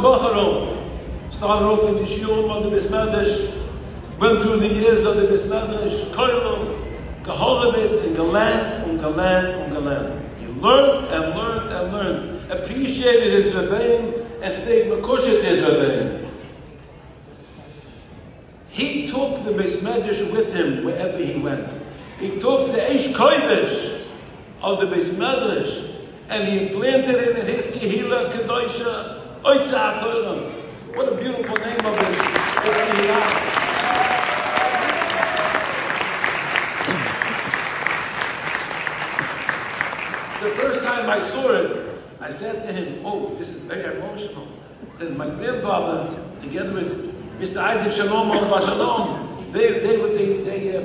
young Bukharo started off in the Shiurim of the Bismadish, went through the years of the Bismadish, Koilom, Geholevit, and Galan. He learned and learned and learned, appreciated his Rebbeim, and stayed Mekushit his Rebbeim. He took the Bismadish with him wherever he went. He took the Eish Kodesh of the Bismadish, and he planted it in his Kehillah Kedosha, Otzar Hatorah. What a beautiful name of this Kehillah. The first time I saw it, I said to him, "Oh, this is very emotional." Then my grandfather, together with Mr. Isaac Shalom al-Bashalom, they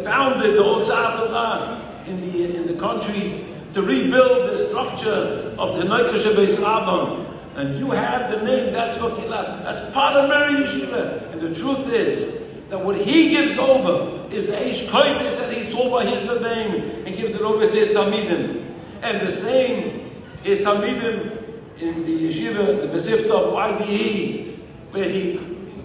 founded the Otzar Torah in the countries to rebuild the structure of the Neukashe Beis Rabbah. And you have the name, that's Kehillah. That's part of Mirrer Yeshiva. And the truth is that what he gives over is the Eish Kodesh that he saw by his Rebbeim, and gives it over to his Talmidim. And the same is Talmidim in the Yeshiva, the Besifta of YDE, where he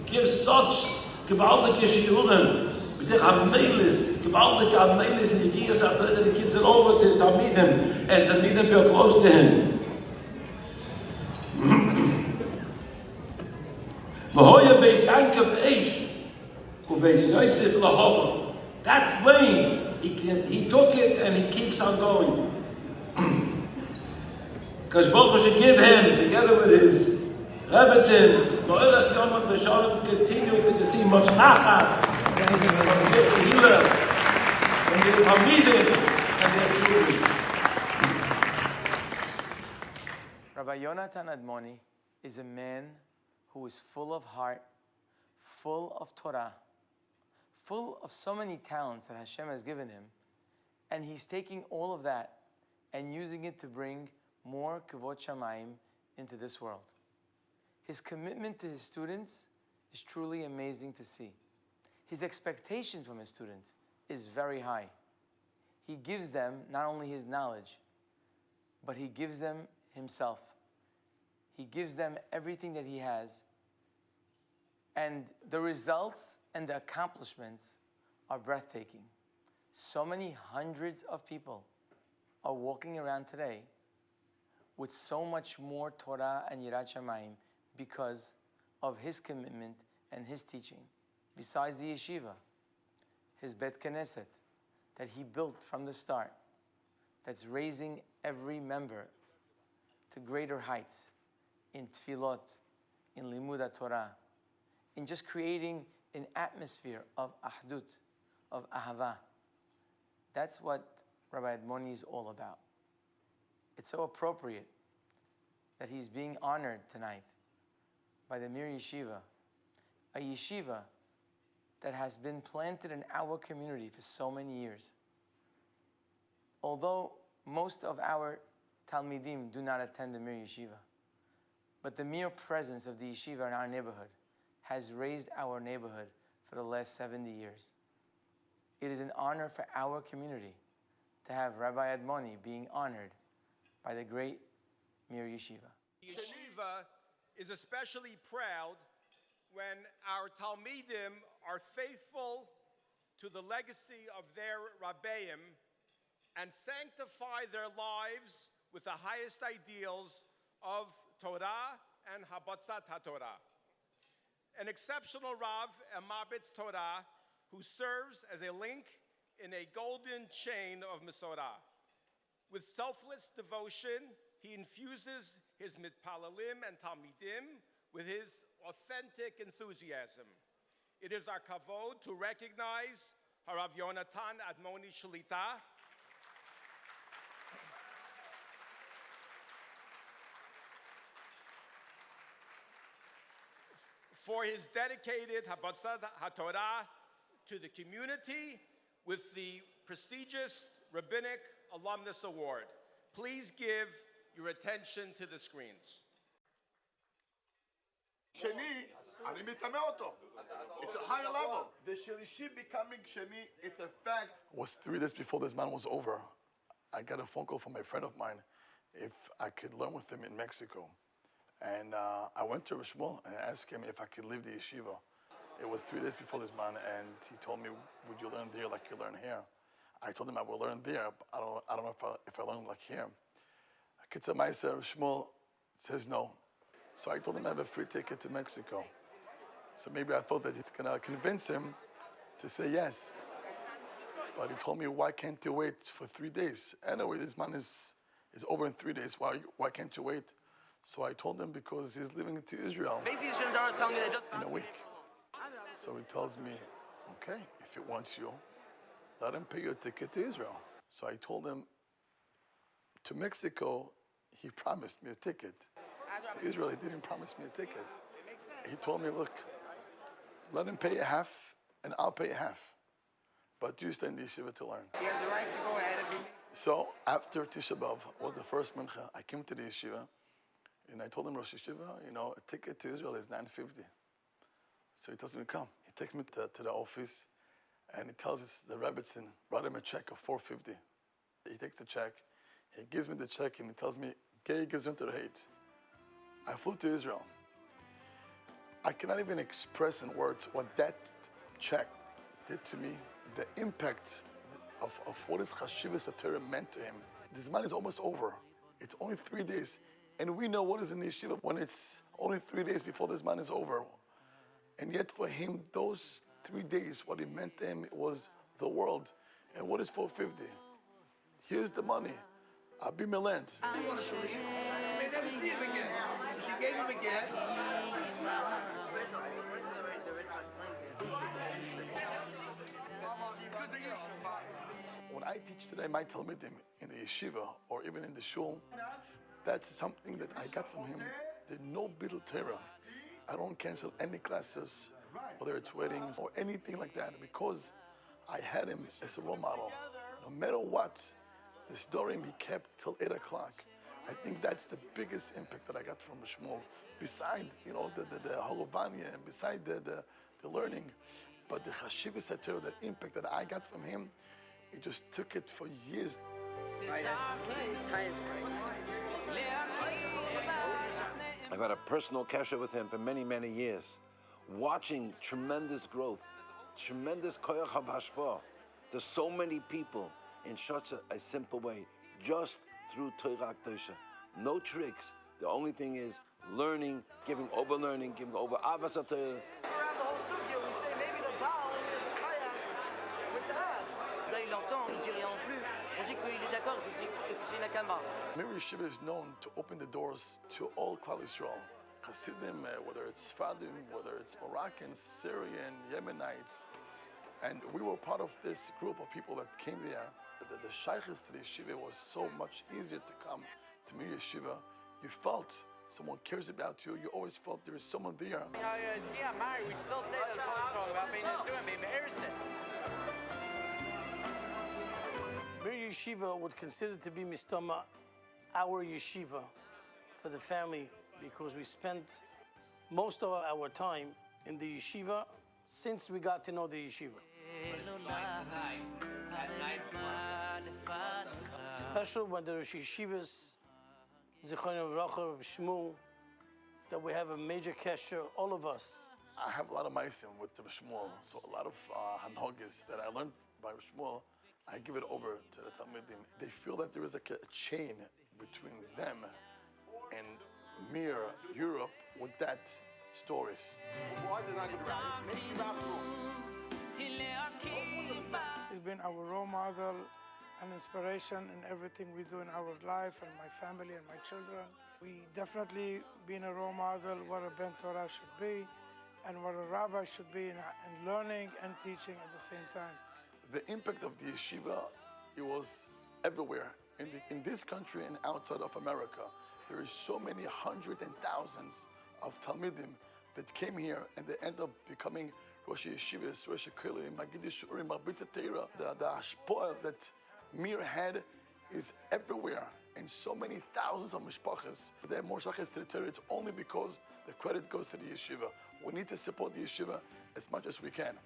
gives such gewaltige Shiurim, with the gewaltige Amelis in the Yigiyas HaTorah, that he gives it over to his Talmidim, and Talmidim feel close to him. That flame, he took it and he keeps on going. Because Baruch should give him, together with his Rebbetzin, Mo'elach Yomad V'Shalom, to continue to see much nachas, and from the Kehillah, and the Talmidim, and their children. Rabbi Yonatan Admoni is a man who is full of heart, full of Torah, full of so many talents that Hashem has given him, and he's taking all of that and using it to bring more Kavod Shamayim into this world. His commitment to his students is truly amazing to see. His expectations from his students is very high. He gives them not only his knowledge, but he gives them himself. He gives them everything that he has. And the results and the accomplishments are breathtaking. So many hundreds of people are walking around today with so much more Torah and Yirat Shamayim because of his commitment and his teaching. Besides the yeshiva, his Bet Knesset that he built from the start, that's raising every member to greater heights in tefillot, in limud Torah, in just creating an atmosphere of ahdut, of ahava. That's what Rabbi Admoni is all about. It's so appropriate that he's being honored tonight by the Mirrer Yeshiva, a yeshiva that has been planted in our community for so many years. Although most of our Talmidim do not attend the Mirrer Yeshiva, but the mere presence of the yeshiva in our neighborhood has raised our neighborhood for the last 70 years. It is an honor for our community to have Rabbi Admoni being honored by the great Mirrer Yeshiva. Yeshiva is especially proud when our Talmidim are faithful to the legacy of their Rabbeim and sanctify their lives with the highest ideals of Torah and Habatzat HaTorah. An exceptional Rav Emabitz Torah who serves as a link in a golden chain of Mesorah. With selfless devotion, he infuses his mitpalalim and talmidim with his authentic enthusiasm. It is our kavod to recognize Rabbi Yonatan Admoni Shlita, for his dedicated Habatzat HaTorah to the community with the prestigious Rabbinic Alumnus Award. Please give your attention to the screens. Sheni, אני מתאמה אותו. It's a higher level. The Shelishi becoming Sheni, it's a fact. Was 3 days before this man was over, I got a phone call from a friend of mine if I could learn with him in Mexico. And I went to Shmuel and asked him if I could leave the yeshiva. It was 3 days before this man, and he told me, would you learn there like you learn here? I told him I will learn there, but I don't know if I learn like here. Kitzur Meiser, Shmuel says no. So I told him I have a free ticket to Mexico. So maybe I thought that it's gonna convince him to say yes. But he told me, why can't you wait for 3 days? Anyway, this man is over in 3 days. Why can't you wait? So I told him because he's leaving to Israel in a week. So he tells me, okay, if he wants you, let him pay you a ticket to Israel. So I told him, to Mexico, he promised me a ticket. To Israel, he didn't promise me a ticket. He told me, look, let him pay a half, and I'll pay a half. But you stay in the yeshiva to learn. He has the right to go ahead and be... So after Tisha B'Av was the first mincha, I came to the yeshiva, and I told him, Rosh Yeshiva, a ticket to Israel is $9.50. So he tells me, come. He takes me to the office, and he tells us the Rebbitzin, write him a check of $4.50. He takes the check, he gives me the check, and he tells me, Geh Gesundheit. I flew to Israel. I cannot even express in words what that check did to me, the impact of what is Chashivas Hatorah meant to him. This man is almost over. It's only 3 days. And we know what is in the yeshiva when it's only 3 days before this man is over. And yet for him, those 3 days, what it meant to him was the world. And what is $4.50? Here's the money. Abi learned. You want to show you? You may never see him again. So she gave him a gift. When I teach today my Talmidim in the yeshiva or even in the shul, that's something that I got from him. There's no bittul Torah. I don't cancel any classes, whether it's weddings or anything like that, because I had him as a role model. No matter what, the story he kept till 8 o'clock. I think that's the biggest impact that I got from Shmuel. Beside, the Holovanya and beside the learning, but the Chashivas Hatorah, the impact that I got from him, it just took it for years. I've had a personal kasha with him for many, many years, watching tremendous growth, tremendous koyach hashpah. There's so many people in such a simple way, just through Torah Kedusha. No tricks. The only thing is learning, giving over avas Torah. Around the whole sukkah, we say maybe the Baal is a kayak with the Av. Là, il entend, il dit rien non plus. On dit qu'il est d'accord que c'est une akama. Mirrer Yeshiva is known to open the doors to all Klal Yisrael. Hasidim, whether it's Sfadim, whether it's Moroccans, Syrian, Yemenites. And we were part of this group of people that came there. The shaykhs to the yeshiva was so much easier to come to Mirrer Yeshiva. You felt someone cares about you. You always felt there is someone there. We still say the phone about being Mirrer Yeshiva would consider to be mistama our yeshiva for the family, because we spent most of our time in the yeshiva since we got to know the yeshiva. Special when the Rosh Yeshivas, Zichronim Levracha, Shmuel, that we have a major kesher, all of us. I have a lot of maisim with the Shmuel, so a lot of hanhogis that I learned by Shmuel, I give it over to the Talmidim. They feel that there is like a chain between them and Mirrer, Europe, with that stories. He's been our role model and inspiration in everything we do in our life, and my family and my children. We definitely been a role model what a Ben Torah should be and what a rabbi should be in learning and teaching at the same time. The impact of the yeshiva, it was everywhere. In this country and outside of America, there is so many hundreds and thousands of Talmidim that came here and they end up becoming Rosh Yeshivas, Rosh Kehillah, Magid Shurim, Marbitz Torah. The hashpah that Mirrer had is everywhere. And so many thousands of mishpachas, they have more shachas to the Torah. It's only because the credit goes to the yeshiva. We need to support the yeshiva as much as we can.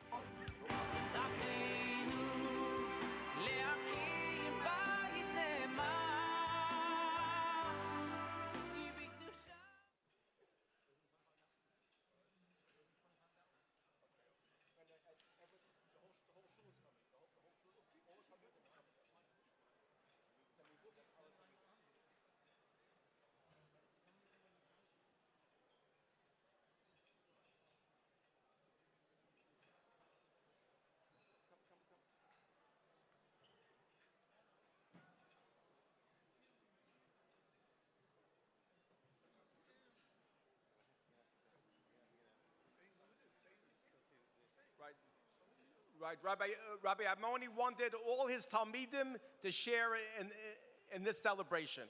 Right, Rabbi Admoni wanted all his Talmidim to share in this celebration.